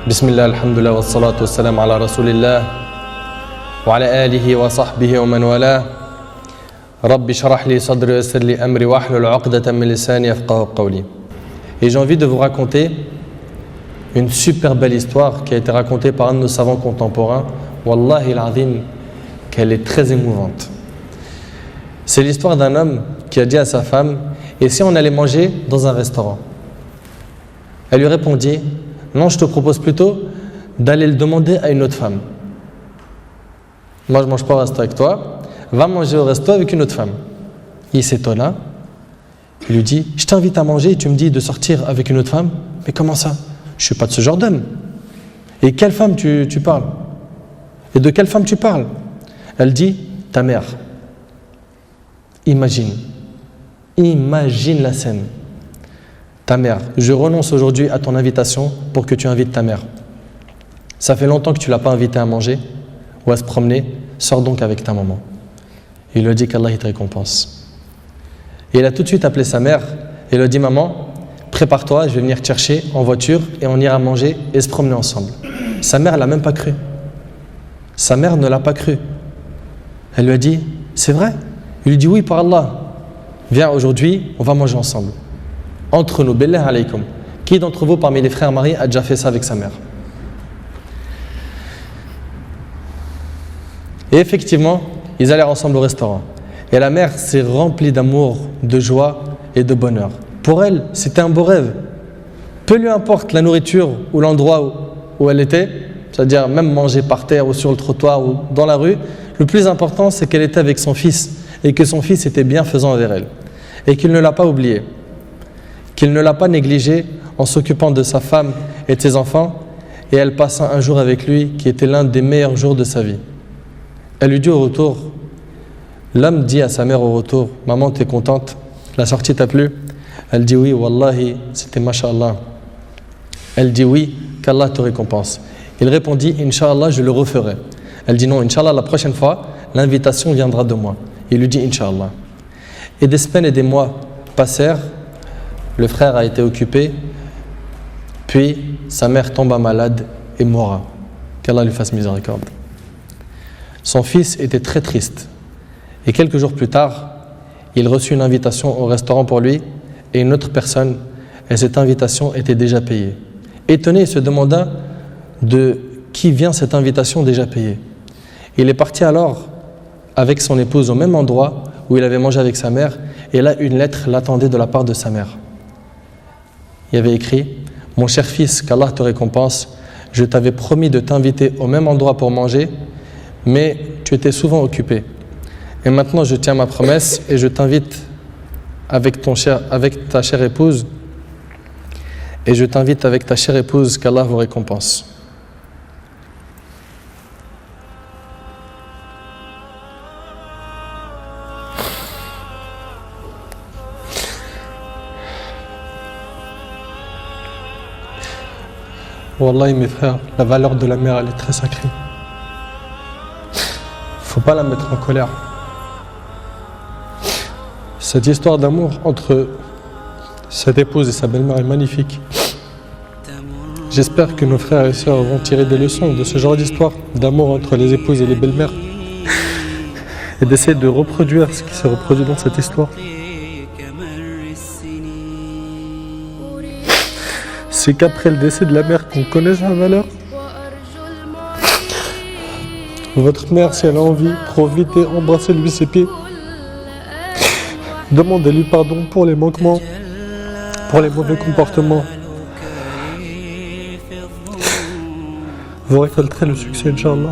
بسم الله الحمد لله والصلاة والسلام على رسول الله وعلى آله وصحبه ومن والاه رب اشرح لي صدري ويسر لي أمري واحلل عقدة من لساني يفقهوا قولي. Et j'ai envie de vous raconter une super belle histoire qui a été racontée par un de nos savants contemporains. Wallahi al-azim, qu'elle est très émouvante. C'est l'histoire d'un homme qui a dit à sa femme: et si on allait manger dans un restaurant? Elle lui répondit: non, je te propose plutôt d'aller le demander à une autre femme. Moi, je ne mange pas au resto avec toi, va manger au resto avec une autre femme. Il s'étonna, il lui dit: je t'invite à manger et tu me dis de sortir avec une autre femme? Mais comment ça? Je ne suis pas de ce genre d'homme. Et quelle femme tu parles? Et de quelle femme tu parles? Elle dit: ta mère. Imagine la scène. Ta mère, je renonce aujourd'hui à ton invitation pour que tu invites ta mère. Ça fait longtemps que tu ne l'as pas invitée à manger ou à se promener, sors donc avec ta maman. Il lui a dit qu'Allah te récompense. Et il a tout de suite appelé sa mère et lui a dit: maman, prépare-toi, je vais venir te chercher en voiture et on ira manger et se promener ensemble. Sa mère ne l'a même pas cru. Sa mère ne l'a pas cru. Elle lui a dit: c'est vrai? Il lui dit: oui, par Allah. Viens, aujourd'hui, on va manger ensemble. Entre nous, billah alaykoum. Qui d'entre vous, parmi les frères mariés, a déjà fait ça avec sa mère? Et effectivement, ils allèrent ensemble au restaurant. Et la mère s'est remplie d'amour, de joie et de bonheur. Pour elle, c'était un beau rêve. Peu lui importe la nourriture ou l'endroit où elle était, c'est-à-dire même manger par terre ou sur le trottoir ou dans la rue, le plus important, c'est qu'elle était avec son fils et que son fils était bienfaisant envers elle. Et qu'il ne l'a pas oublié, qu'il ne l'a pas négligé en s'occupant de sa femme et de ses enfants, et elle passa un jour avec lui qui était l'un des meilleurs jours de sa vie. Elle lui dit au retour, l'homme dit à sa mère au retour: maman, t'es contente? La sortie t'a plu? Elle dit: oui, wallahi, c'était mashallah. Elle dit: oui, qu'Allah te récompense. Il répondit: Inch'Allah, je le referai. Elle dit: non, Inch'Allah, la prochaine fois, l'invitation viendra de moi. Il lui dit: Inch'Allah. Et des semaines et des mois passèrent. Le frère a été occupé, puis sa mère tomba malade et mourra. Qu'Allah lui fasse miséricorde. Son fils était très triste. Et quelques jours plus tard, il reçut une invitation au restaurant pour lui et une autre personne, et cette invitation était déjà payée. Étonné, il se demanda de qui vient cette invitation déjà payée. Il est parti alors avec son épouse au même endroit où il avait mangé avec sa mère, et là une lettre l'attendait de la part de sa mère. Il y avait écrit: mon cher fils, qu'Allah te récompense, je t'avais promis de t'inviter au même endroit pour manger, mais tu étais souvent occupé. Et maintenant je tiens ma promesse et je t'invite avec ta chère épouse, et je t'invite avec ta chère épouse, qu'Allah vous récompense. Wallahi mes frères, la valeur de la mère, elle est très sacrée. Faut pas la mettre en colère. Cette histoire d'amour entre cette épouse et sa belle-mère est magnifique. J'espère que nos frères et sœurs vont tirer des leçons de ce genre d'histoire d'amour entre les épouses et les belles-mères et d'essayer de reproduire ce qui s'est reproduit dans cette histoire. C'est qu'après le décès de la mère qu'on connaît sa valeur. Votre mère, si elle a envie, profitez, embrassez-lui ses pieds. Demandez-lui pardon pour les manquements, pour les mauvais comportements. Vous récolterez le succès, Inch'Allah.